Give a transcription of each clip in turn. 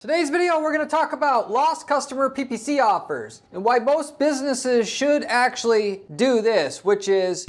Today's video, we're going to talk about lost customer PPC offers and why most businesses should actually do this, which is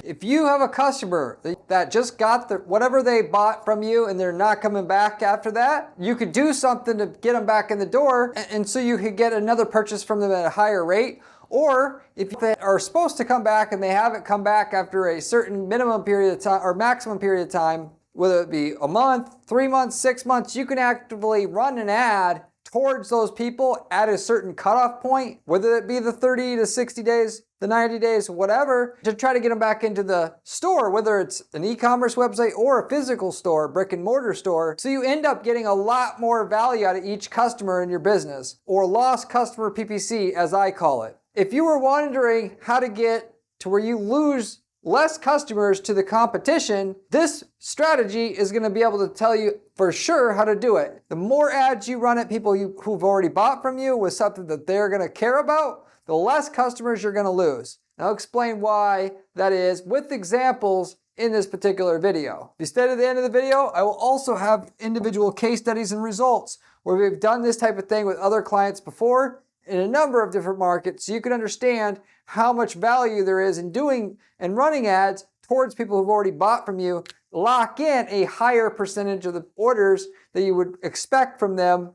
if you have a customer that just got whatever they bought from you and they're not coming back after that, you could do something to get them back in the door and so you could get another purchase from them at a higher rate. Or if they are supposed to come back and they haven't come back after a certain minimum period of time or maximum period of time, whether it be a month, 3 months, 6 months, you can actively run an ad towards those people at a certain cutoff point, whether it be the 30 to 60 days, the 90 days, whatever, to try to get them back into the store, whether it's an e-commerce website or a physical store, brick-and-mortar store. So you end up getting a lot more value out of each customer in your business, or lost customer PPC as I call it. If you were wondering how to get to where you lose less customers to the competition, this strategy is going to be able to tell you for sure how to do it. The more ads you run at people who've already bought from you with something that they're going to care about, the less customers you're going to lose. And I'll explain why that is with examples in this particular video. If you stay to the end of the video, I will also have individual case studies and results where we've done this type of thing with other clients before in a number of different markets, so you can understand how much value there is in doing and running ads towards people who've already bought from you, lock in a higher percentage of the orders that you would expect from them,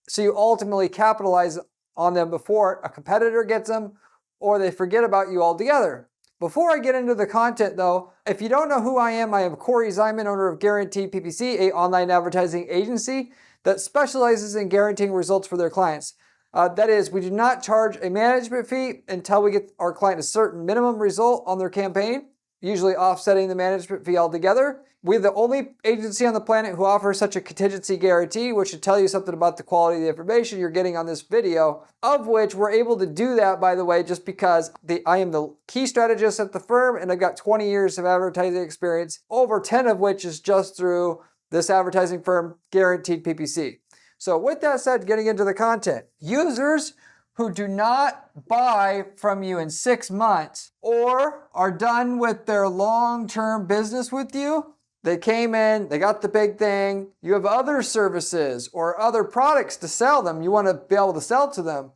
so you ultimately capitalize on them before a competitor gets them or they forget about you altogether. Before I get into the content though, if you don't know who I am Corey Zyman, owner of Guaranteed PPC, an online advertising agency that specializes in guaranteeing results for their clients. That is, we do not charge a management fee until we get our client a certain minimum result on their campaign, usually offsetting the management fee altogether. We're the only agency on the planet who offers such a contingency guarantee, which should tell you something about the quality of the information you're getting on this video, of which we're able to do that, by the way, just because I am the key strategist at the firm and I've got 20 years of advertising experience, over 10 of which is just through this advertising firm, Guaranteed PPC. So with that said, getting into the content, users who do not buy from you in 6 months or are done with their long-term business with you, they came in, they got the big thing, you have other services or other products to sell them, you want to be able to sell to them,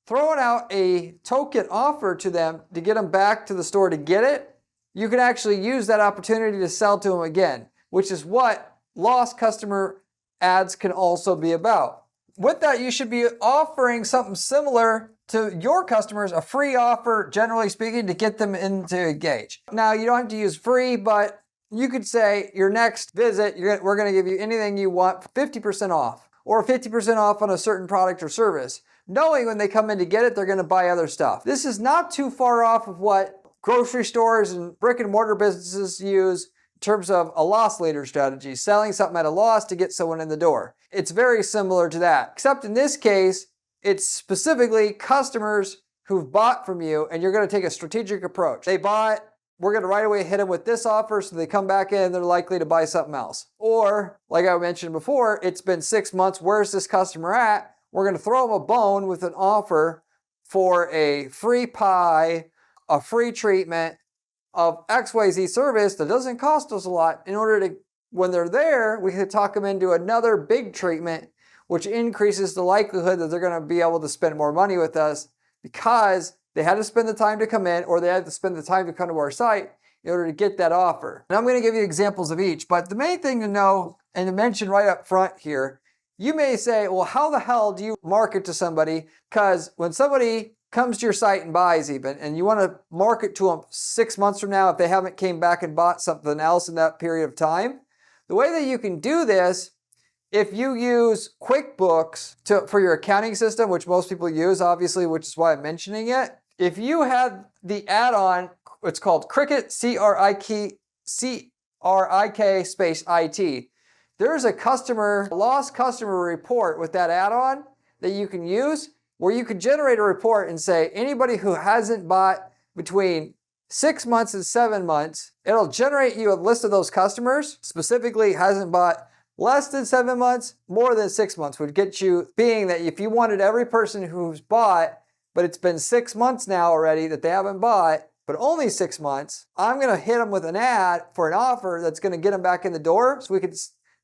throwing out a token offer to them to get them back to the store to get it, you can actually use that opportunity to sell to them again, which is what lost customer ads can also be about. With that, you should be offering something similar to your customers, a free offer, generally speaking, to get them into engage. Now, you don't have to use free, but you could say your next visit, we're going to give you anything you want, 50% off, or 50% off on a certain product or service, knowing when they come in to get it, they're going to buy other stuff. This is not too far off of what grocery stores and brick-and-mortar businesses use in terms of a loss leader strategy, selling something at a loss to get someone in the door. It's very similar to that, except in this case, it's specifically customers who've bought from you and you're going to take a strategic approach. They bought, we're going to right away hit them with this offer so they come back in and they're likely to buy something else. Or, like I mentioned before, it's been 6 months, where's this customer at? We're going to throw them a bone with an offer for a free pie, a free treatment, of XYZ service that doesn't cost us a lot in order to, when they're there, we can talk them into another big treatment, which increases the likelihood that they're going to be able to spend more money with us because they had to spend the time to come in or they had to spend the time to come to our site in order to get that offer. And I'm going to give you examples of each, but the main thing to know and to mention right up front here, you may say, well, how the hell do you market to somebody? Because when somebody comes to your site and buys even, and you want to market to them 6 months from now if they haven't came back and bought something else in that period of time, the way that you can do this, if you use QuickBooks for your accounting system, which most people use, obviously, which is why I'm mentioning it, if you had the add-on, it's called Cricut, C-R-I-K space I-T, there's a lost customer report with that add-on that you can use, where you could generate a report and say anybody who hasn't bought between 6 months and 7 months, it'll generate you a list of those customers, specifically hasn't bought less than 7 months, more than 6 months would get you, being that if you wanted every person who's bought, but it's been 6 months now already that they haven't bought, but only 6 months, I'm going to hit them with an ad for an offer that's going to get them back in the door so we could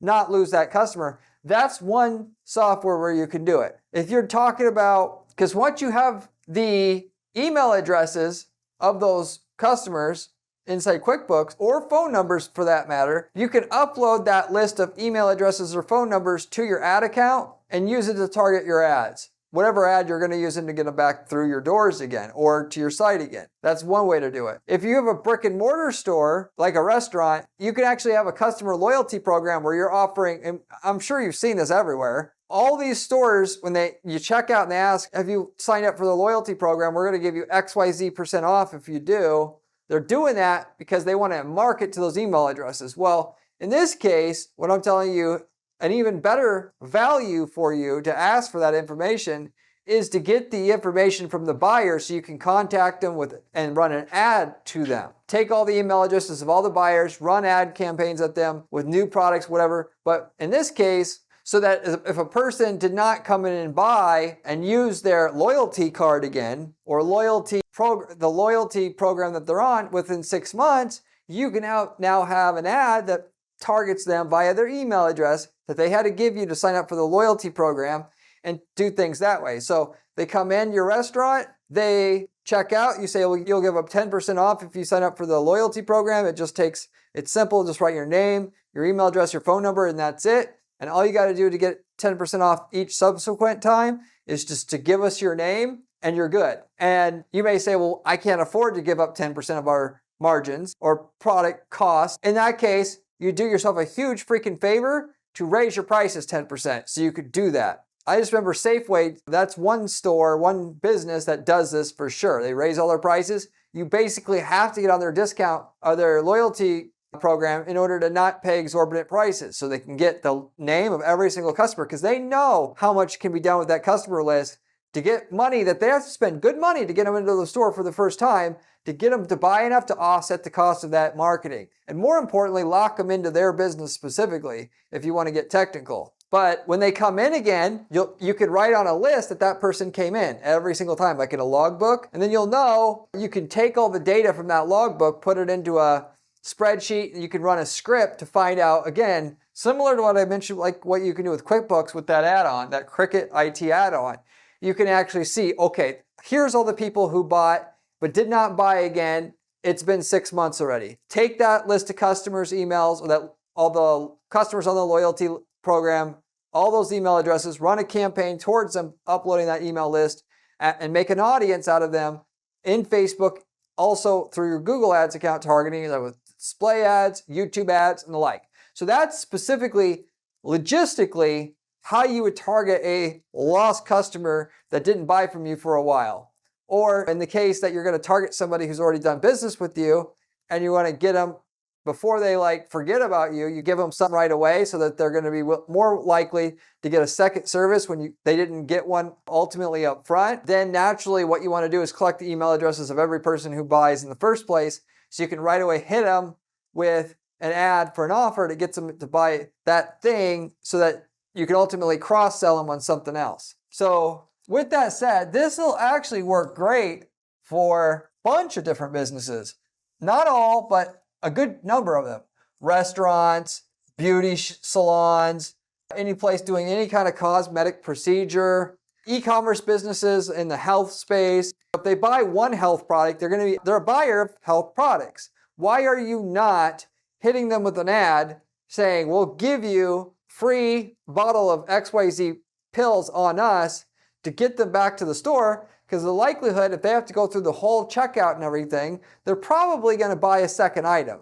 not lose that customer. That's one software where you can do it. If you're talking about, because once you have the email addresses of those customers inside QuickBooks, or phone numbers for that matter, you can upload that list of email addresses or phone numbers to your ad account and use it to target your ads. Whatever ad you're going to use them to get them back through your doors again or to your site again. That's one way to do it. If you have a brick and mortar store, like a restaurant, you can actually have a customer loyalty program where you're offering, and I'm sure you've seen this everywhere, all these stores, when you check out and they ask, have you signed up for the loyalty program? We're going to give you XYZ% off if you do. They're doing that because they want to market to those email addresses. Well, in this case, what I'm telling you, an even better value for you to ask for that information is to get the information from the buyer so you can contact them with and run an ad to them. Take all the email addresses of all the buyers, run ad campaigns at them with new products, whatever. But in this case, so that if a person did not come in and buy and use their loyalty card again, or the loyalty program that they're on within 6 months, you can now have an ad that targets them via their email address that they had to give you to sign up for the loyalty program and do things that way. So they come in your restaurant, they check out, you say, well, you'll give up 10% off if you sign up for the loyalty program. It's simple, just write your name, your email address, your phone number, and that's it. And all you got to do to get 10% off each subsequent time is just to give us your name and you're good. And you may say, well, I can't afford to give up 10% of our margins or product cost. In that case, you do yourself a huge freaking favor to raise your prices 10% so you could do that. I just remember Safeway, that's one store, one business that does this for sure. They raise all their prices. You basically have to get on their discount or their loyalty program in order to not pay exorbitant prices so they can get the name of every single customer because they know how much can be done with that customer list to get money that they have to spend good money to get them into the store for the first time, to get them to buy enough to offset the cost of that marketing. And more importantly, lock them into their business specifically if you want to get technical. But when they come in again, you could write on a list that person came in every single time, like in a logbook. And then you'll know you can take all the data from that logbook, put it into a spreadsheet, and you can run a script to find out, again, similar to what I mentioned, like what you can do with QuickBooks with that add-on, that Cricut IT add-on. You can actually see, okay, here's all the people who bought but did not buy again. It's been 6 months already. Take that list of customers' emails, or that all the customers on the loyalty program, all those email addresses, run a campaign towards them, uploading that email list, and make an audience out of them in Facebook, also through your Google Ads account targeting, with display ads, YouTube ads, and the like. So that's specifically, logistically, how you would target a lost customer that didn't buy from you for a while. Or in the case that you're going to target somebody who's already done business with you and you want to get them before they forget about you, you give them something right away so that they're going to be more likely to get a second service when they didn't get one ultimately up front. Then naturally what you want to do is collect the email addresses of every person who buys in the first place so you can right away hit them with an ad for an offer to get them to buy that thing so that you can ultimately cross-sell them on something else. So with that said, this will actually work great for a bunch of different businesses. Not all, but a good number of them. Restaurants, beauty salons, any place doing any kind of cosmetic procedure, e-commerce businesses in the health space. If they buy one health product, they're a buyer of health products. Why are you not hitting them with an ad saying, we'll give you free bottle of XYZ pills on us to get them back to the store? Because the likelihood, if they have to go through the whole checkout and everything, they're probably going to buy a second item.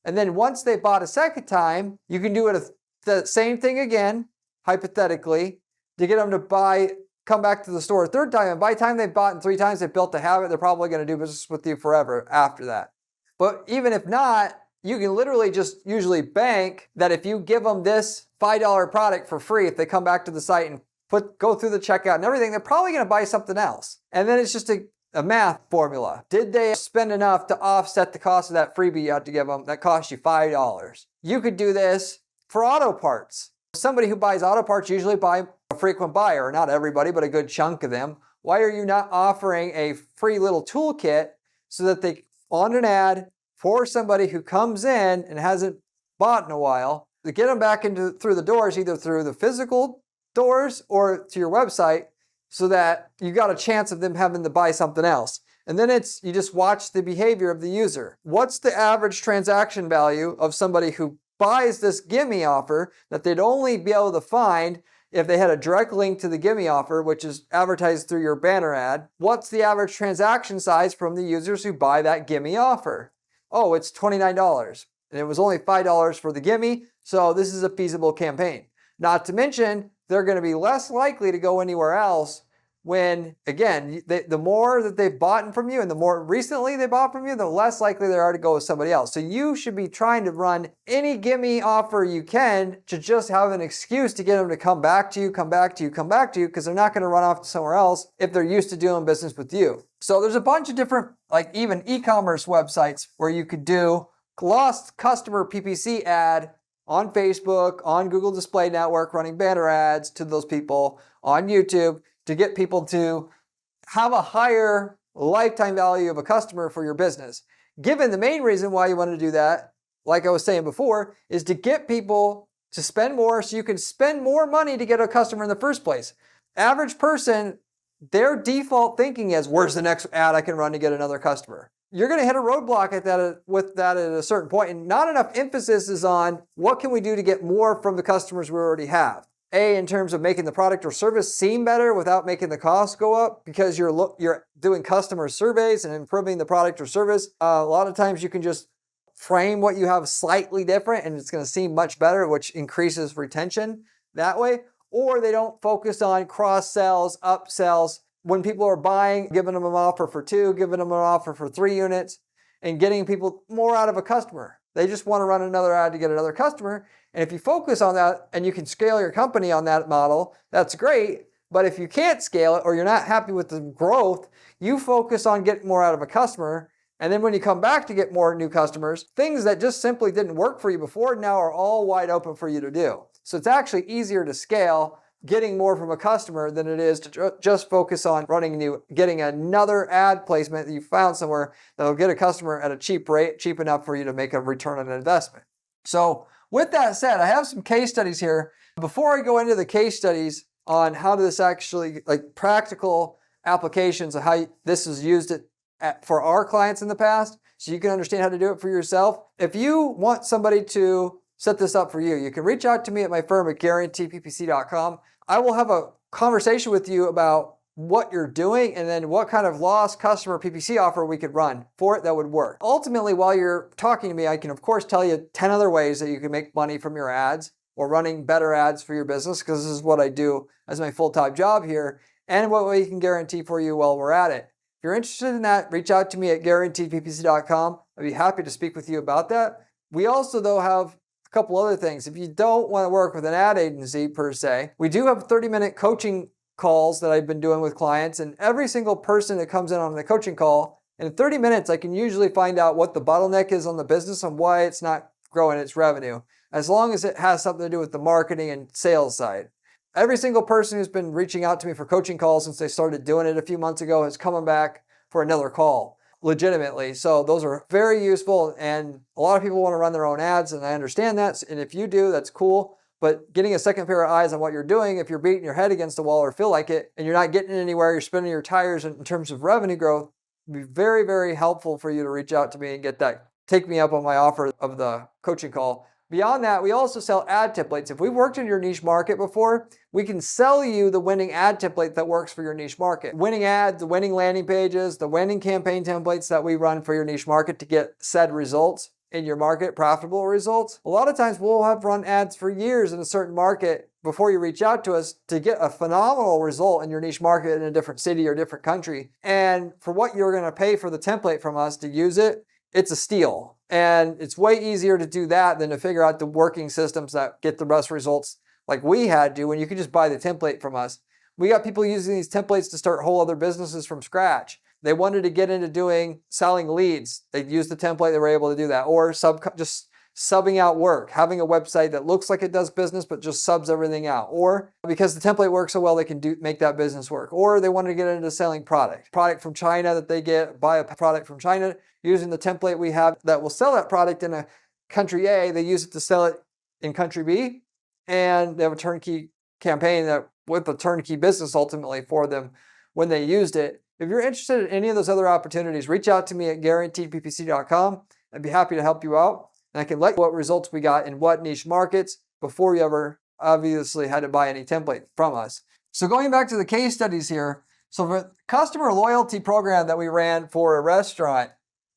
And then once they bought a second time, you can do the same thing again, hypothetically, to get them to come back to the store a third time. And by the time they've bought 3 times, they've built a habit, they're probably going to do business with you forever after that. But even if not, you can literally just usually bank that if you give them this $5 product for free, if they come back to the site and go through the checkout and everything, they're probably going to buy something else. And then it's just a math formula. Did they spend enough to offset the cost of that freebie you had to give them that cost you $5? You could do this for auto parts. Somebody who buys auto parts usually buy a frequent buyer, not everybody, but a good chunk of them. Why are you not offering a free little toolkit so that on an ad for somebody who comes in and hasn't bought in a while, to get them back through the doors, either through the physical doors or to your website, so that you got a chance of them having to buy something else. And then you just watch the behavior of the user. What's the average transaction value of somebody who buys this gimme offer that they'd only be able to find if they had a direct link to the gimme offer, which is advertised through your banner ad? What's the average transaction size from the users who buy that gimme offer? Oh, it's $29. And it was only $5 for the gimme, so this is a feasible campaign. Not to mention, they're going to be less likely to go anywhere else when, again, the more that they've bought from you and the more recently they bought from you, the less likely they are to go with somebody else. So you should be trying to run any gimme offer you can to just have an excuse to get them to come back to you, because they're not going to run off to somewhere else if they're used to doing business with you. So there's a bunch of different, like even e-commerce websites where you could do lost customer PPC ad on Facebook, on Google Display Network, running banner ads to those people, on YouTube, to get people to have a higher lifetime value of a customer for your business. Given the main reason why you want to do that, like I was saying before, is to get people to spend more so you can spend more money to get a customer in the first place. Average person, their default thinking is, where's the next ad I can run to get another customer? You're going to hit a roadblock with that at a certain point, and not enough emphasis is on what can we do to get more from the customers we already have. In terms of making the product or service seem better without making the costs go up, because you're doing customer surveys and improving the product or service. A lot of times you can just frame what you have slightly different and it's going to seem much better, which increases retention that way. Or they don't focus on cross-sells, upsells. When people are buying, giving them an offer for 2, giving them an offer for 3 units, and getting people more out of a customer. They just want to run another ad to get another customer. And if you focus on that and you can scale your company on that model, that's great. But if you can't scale it or you're not happy with the growth, you focus on getting more out of a customer. And then when you come back to get more new customers, things that just simply didn't work for you before now are all wide open for you to do. So it's actually easier to scale getting more from a customer than it is to just focus on getting another ad placement that you found somewhere that'll get a customer at a cheap rate, cheap enough for you to make a return on investment. So with that said, I have some case studies here. Before I go into the case studies on how this actually, like practical applications of how this is used for our clients in the past, so you can understand how to do it for yourself. If you want somebody to set this up for you, you can reach out to me at my firm at guaranteeppc.com. I will have a conversation with you about what you're doing and then what kind of lost customer PPC offer we could run for it that would work. Ultimately, while you're talking to me, I can of course tell you 10 other ways that you can make money from your ads or running better ads for your business, because this is what I do as my full-time job here, and what we can guarantee for you while we're at it. If you're interested in that, reach out to me at guaranteedppc.com. I'd be happy to speak with you about that. We also, though, have couple other things. If you don't want to work with an ad agency per se, we do have 30-minute coaching calls that I've been doing with clients, and every single person that comes in on the coaching call, in 30 minutes I can usually find out what the bottleneck is on the business and why it's not growing its revenue, as long as it has something to do with the marketing and sales side. Every single person who's been reaching out to me for coaching calls since they started doing it a few months ago is coming back for another call. Legitimately. So those are very useful, and a lot of people want to run their own ads, and I understand that, and if you do, that's cool. But getting a second pair of eyes on what you're doing, if you're beating your head against the wall or feel like it, and you're not getting anywhere, you're spinning your tires in terms of revenue growth, it'd be very, very helpful for you to reach out to me and take me up on my offer of the coaching call. Beyond that, we also sell ad templates. If we've worked in your niche market before, we can sell you the winning ad template that works for your niche market. Winning ads, the winning landing pages, the winning campaign templates that we run for your niche market to get said results in your market, profitable results. A lot of times we'll have run ads for years in a certain market before you reach out to us to get a phenomenal result in your niche market in a different city or different country. And for what you're going to pay for the template from us to use it, it's a steal. And it's way easier to do that than to figure out the working systems that get the best results like we had to when you could just buy the template from us. We got people using these templates to start whole other businesses from scratch. They wanted to get into selling leads. They used the template, they were able to do that. Or just subbing out work, having a website that looks like it does business but just subs everything out, or because the template works so well they can make that business work, or they want to get into selling product from China that they buy a product from China using the template we have that will sell that product in a country A, they use it to sell it in country B, and they have a turnkey campaign that with a turnkey business ultimately for them when they used it. If you're interested in any of those other opportunities, reach out to me at guaranteedppc.com. I'd be happy to help you out. And I can let you know what results we got in what niche markets before you ever obviously had to buy any template from us. So going back to the case studies here. So for the customer loyalty program that we ran for a restaurant,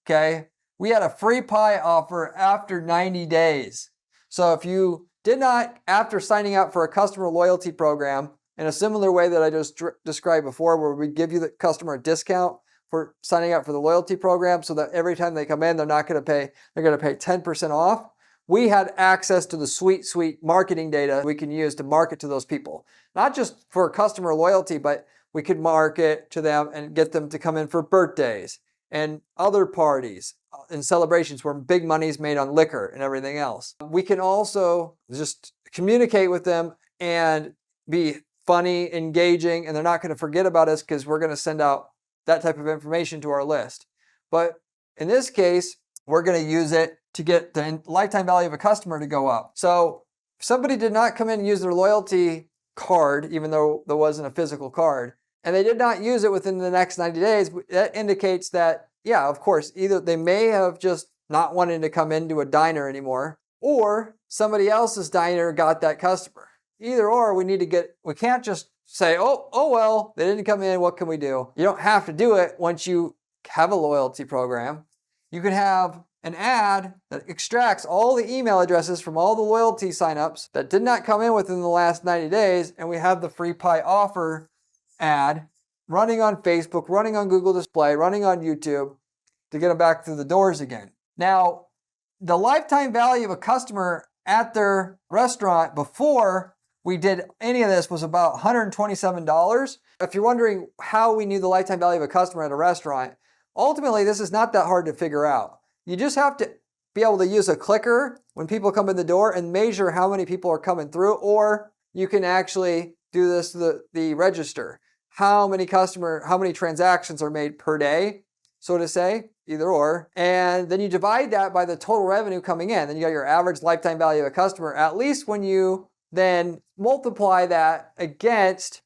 okay, we had a free pie offer after 90 days. So if you did not, after signing up for a customer loyalty program, in a similar way that I just described before, where we give you the customer a discount for signing up for the loyalty program so that every time they come in, they're going to pay 10% off. We had access to the sweet marketing data we can use to market to those people. Not just for customer loyalty, but we could market to them and get them to come in for birthdays and other parties and celebrations where big money is made on liquor and everything else. We can also just communicate with them and be funny, engaging, and they're not going to forget about us because we're going to send out that type of information to our list. But in this case, we're going to use it to get the lifetime value of a customer to go up. So if somebody did not come in and use their loyalty card, even though there wasn't a physical card, and they did not use it within the next 90 days, that indicates that, yeah, of course, either they may have just not wanted to come into a diner anymore, or somebody else's diner got that customer. Either or, we can't just say, oh well, they didn't come in, what can we do? You don't have to do it once you have a loyalty program. You can have an ad that extracts all the email addresses from all the loyalty signups that did not come in within the last 90 days, and we have the free pie offer ad running on Facebook, running on Google Display, running on YouTube to get them back through the doors again. Now, the lifetime value of a customer at their restaurant before we did any of this was about $127. If you're wondering how we knew the lifetime value of a customer at a restaurant, ultimately this is not that hard to figure out. You just have to be able to use a clicker when people come in the door and measure how many people are coming through, or you can actually do this to the register. How many transactions are made per day, so to say, either or. And then you divide that by the total revenue coming in. Then you got your average lifetime value of a customer, at least when you then multiply that against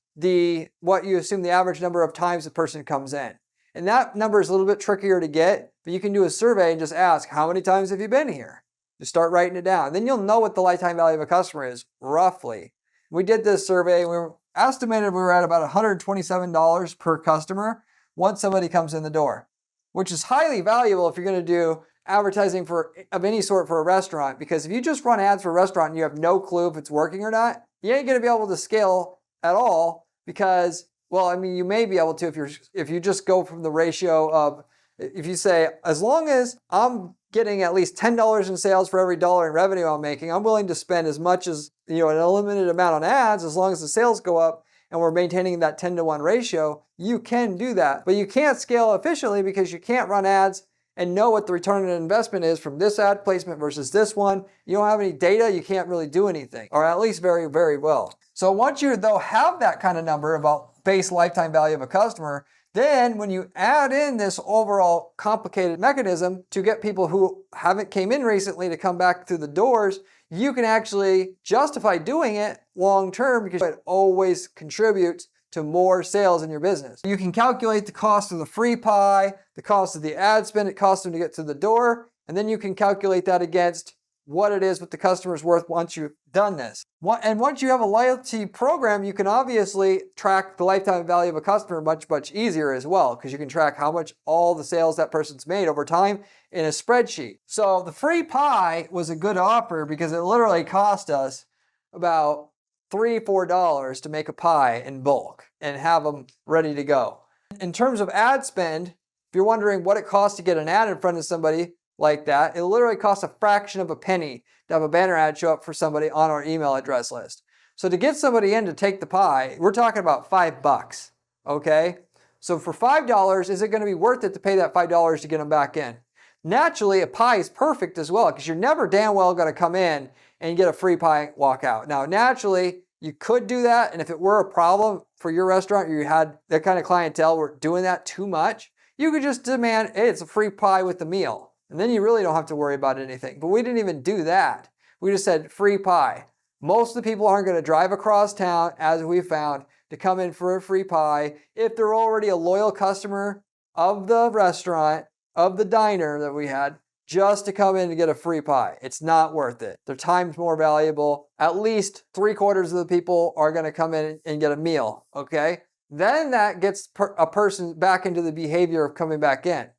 what you assume the average number of times the person comes in. And that number is a little bit trickier to get, but you can do a survey and just ask, how many times have you been here? Just start writing it down. Then you'll know what the lifetime value of a customer is, roughly. We did this survey, we estimated we were at about $127 per customer once somebody comes in the door, which is highly valuable if you're going to do advertising of any sort for a restaurant, because if you just run ads for a restaurant and you have no clue if it's working or not, you ain't going to be able to scale at all, because, well, I mean, you may be able to if you just go from the ratio of, if you say, as long as I'm getting at least $10 in sales for every dollar in revenue I'm making, I'm willing to spend as much as, an unlimited amount on ads as long as the sales go up and we're maintaining that 10-to-1 ratio. You can do that, but you can't scale efficiently because you can't run ads and know what the return on investment is from this ad placement versus this one. You don't have any data, you can't really do anything, or at least very, very well. So once you though have that kind of number about base lifetime value of a customer, then when you add in this overall complicated mechanism to get people who haven't came in recently to come back through the doors, you can actually justify doing it long term because it always contributes to more sales in your business. You can calculate the cost of the free pie, the cost of the ad spend it costs them to get to the door, and then you can calculate that against what it is what the customer's worth once you've done this. And once you have a loyalty program, you can obviously track the lifetime value of a customer much, much easier as well, because you can track how much all the sales that person's made over time in a spreadsheet. So the free pie was a good offer because it literally cost us about $3-4 to make a pie in bulk and have them ready to go. In terms of ad spend, if you're wondering what it costs to get an ad in front of somebody like that, it literally costs a fraction of a penny to have a banner ad show up for somebody on our email address list. So to get somebody in to take the pie, we're talking about $5, okay? So for $5, is it going to be worth it to pay that $5 to get them back in? naturally a pie is perfect as well because you're never damn well going to come in and get a free pie, walk out. Now, naturally, you could do that, and if it were a problem for your restaurant, you had that kind of clientele were doing that too much, you could just demand, hey, it's a free pie with the meal. And then you really don't have to worry about anything. But we didn't even do that. We just said free pie. Most of the people aren't going to drive across town, as we found, to come in for a free pie if they're already a loyal customer of the restaurant, of the diner that we had, just to come in and get a free pie. It's not worth it. Their time's more valuable. At least 3/4 of the people are going to come in and get a meal, okay? Then that gets a person back into the behavior of coming back in.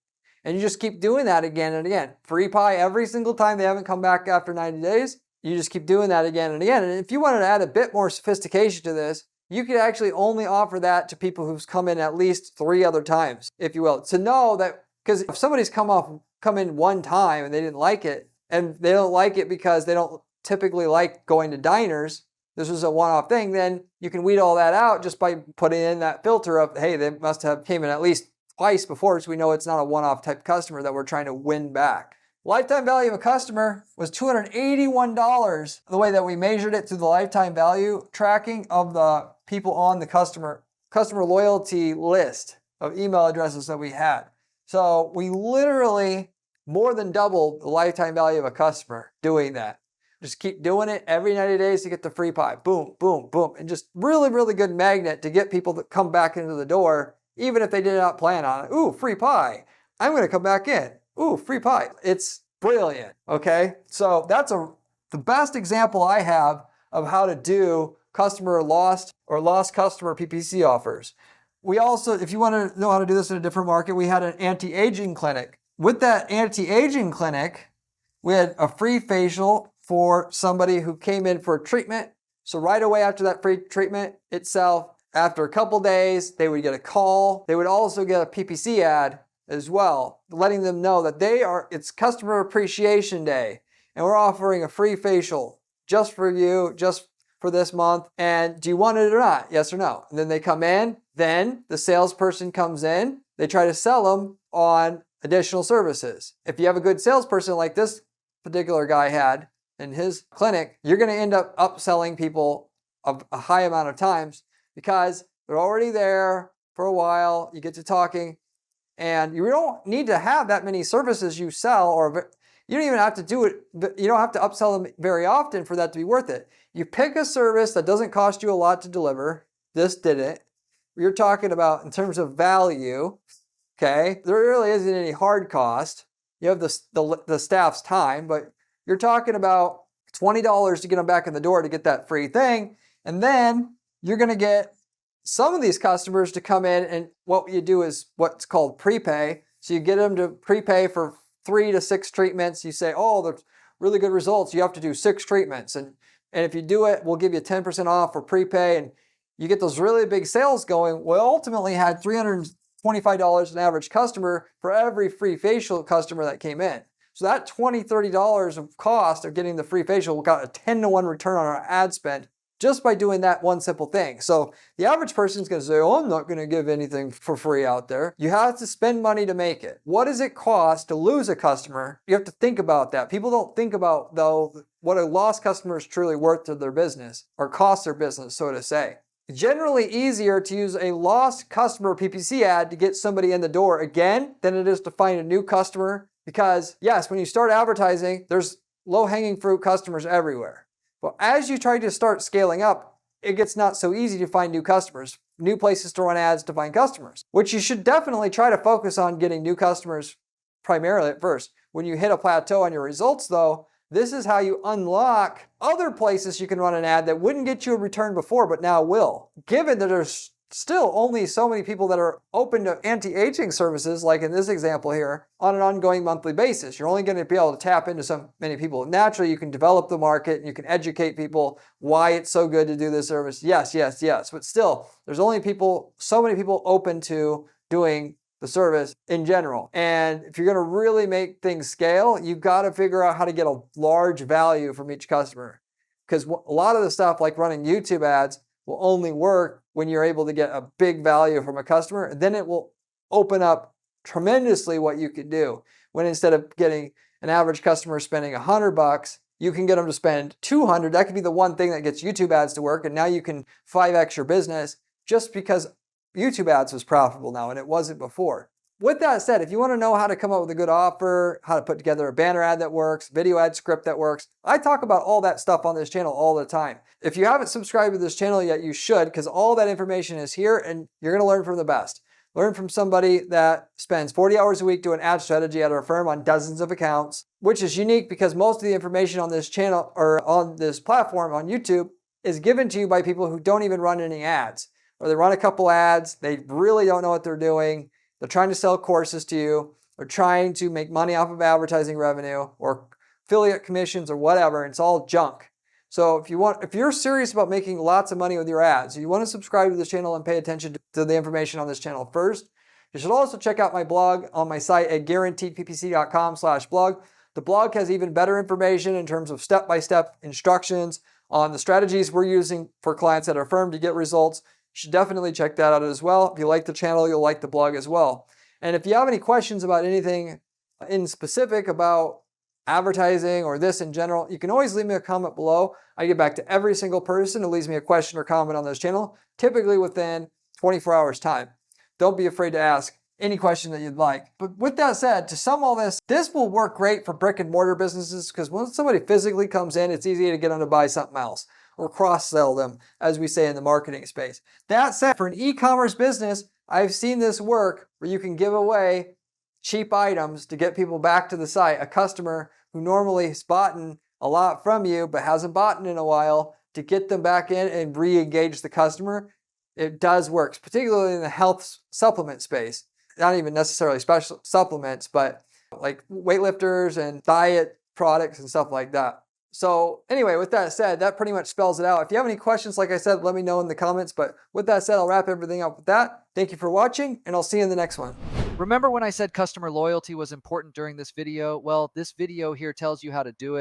And you just keep doing that again and again. Free pie every single time they haven't come back after 90 days. You just keep doing that again and again. And if you wanted to add a bit more sophistication to this, you could actually only offer that to people who've come in at least 3 other times, if you will. To know that, because if somebody's come in one time and they didn't like it, and they don't like it because they don't typically like going to diners, this was a one-off thing, then you can weed all that out just by putting in that filter of, hey, they must have came in at least twice before, so we know it's not a one-off type customer that we're trying to win back. Lifetime value of a customer was $281. The way that we measured it through the lifetime value tracking of the people on the customer loyalty list of email addresses that we had. So we literally more than doubled the lifetime value of a customer doing that. Just keep doing it every 90 days to get the free pie. Boom, boom, boom. And just really, really good magnet to get people to come back into the door, even if they did not plan on it. Ooh, free pie. I'm going to come back in. Ooh, free pie. It's brilliant, okay? So that's the best example I have of how to do customer lost or lost customer PPC offers. We also, if you want to know how to do this in a different market, we had an anti-aging clinic. With that anti-aging clinic, we had a free facial for somebody who came in for a treatment. So right away after that free treatment itself, after a couple days, they would get a call. They would also get a PPC ad as well, letting them know that it's Customer Appreciation Day, and we're offering a free facial just for you, just for this month. And do you want it or not? Yes or no? And then they come in. Then the salesperson comes in. They try to sell them on additional services. If you have a good salesperson like this particular guy had in his clinic, you're going to end up upselling people a high amount of times because they're already there for a while. You get to talking, and you don't need to have that many services you sell, or you don't even have to do it. You don't have to upsell them very often for that to be worth it. You pick a service that doesn't cost you a lot to deliver. This didn't. You're talking about in terms of value, okay? There really isn't any hard cost. You have the staff's time, but you're talking about $20 to get them back in the door to get that free thing. And then you're going to get some of these customers to come in, and what you do is what's called prepay. So you get them to prepay for 3 to 6 treatments. You say, oh, there's really good results. You have to do 6 treatments. And if you do it, we'll give you 10% off for prepay. And you get those really big sales going. We ultimately had $325 an average customer for every free facial customer that came in. So that $20, $30 of cost of getting the free facial got a 10-to-1 return on our ad spend just by doing that one simple thing. So the average person is going to say, oh, I'm not going to give anything for free out there. You have to spend money to make it. What does it cost to lose a customer? You have to think about that. People don't think about, though, what a lost customer is truly worth to their business or cost their business, so to say. It's generally easier to use a lost customer PPC ad to get somebody in the door again than it is to find a new customer. Because yes, when you start advertising, there's low-hanging fruit customers everywhere. But as you try to start scaling up, it gets not so easy to find new customers, new places to run ads to find customers, which you should definitely try to focus on getting new customers primarily at first. When you hit a plateau on your results, though, this is how you unlock other places you can run an ad that wouldn't get you a return before, but now will. Given that there's still only so many people that are open to anti-aging services, like in this example here, on an ongoing monthly basis. You're only going to be able to tap into so many people. Naturally, you can develop the market and you can educate people why it's so good to do this service. Yes, yes, yes. But still, there's only so many people open to doing the service in general. And if you're going to really make things scale, you've got to figure out how to get a large value from each customer. Because a lot of the stuff like running YouTube ads will only work when you're able to get a big value from a customer, and then it will open up tremendously what you can do. when instead of getting an average customer spending $100, you can get them to spend $200. That could be the one thing that gets YouTube ads to work, and now you can 5x your business just because YouTube ads was profitable now and it wasn't before. With that said, if you want to know how to come up with a good offer, how to put together a banner ad that works, video ad script that works, I talk about all that stuff on this channel all the time. If you haven't subscribed to this channel yet, you should, because all that information is here and you're going to learn from the best. Learn from somebody that spends 40 hours a week doing ad strategy at our firm on dozens of accounts, which is unique because most of the information on this channel or on this platform on YouTube is given to you by people who don't even run any ads, or they run a couple ads, they really don't know what they're doing. They're trying to sell courses to you, or trying to make money off of advertising revenue or affiliate commissions or whatever. It's all junk. So if you're serious about making lots of money with your ads, you want to subscribe to this channel and pay attention to the information on this channel first. You should also check out my blog on my site at guaranteedppc.com/blog. The blog has even better information in terms of step-by-step instructions on the strategies we're using for clients at our firm to get results. You should definitely check that out as well. If you like the channel, you'll like the blog as well. And if you have any questions about anything in specific about advertising or this in general, you can always leave me a comment below. I get back to every single person who leaves me a question or comment on this channel, typically within 24 hours time. Don't be afraid to ask any question that you'd like. But with that said, to sum all this, this will work great for brick and mortar businesses because when somebody physically comes in, it's easy to get them to buy something else or cross-sell them, as we say in the marketing space. That said, for an e-commerce business, I've seen this work where you can give away cheap items to get people back to the site. A customer who normally has bought a lot from you but hasn't bought in a while, to get them back in and re-engage the customer. It does work, particularly in the health supplement space. Not even necessarily special supplements, but like weightlifters and diet products and stuff like that. So anyway, with that said, that pretty much spells it out. If you have any questions, like I said, let me know in the comments. But with that said, I'll wrap everything up with that. Thank you for watching, and I'll see you in the next one. Remember when I said customer loyalty was important during this video? Well, this video here tells you how to do it.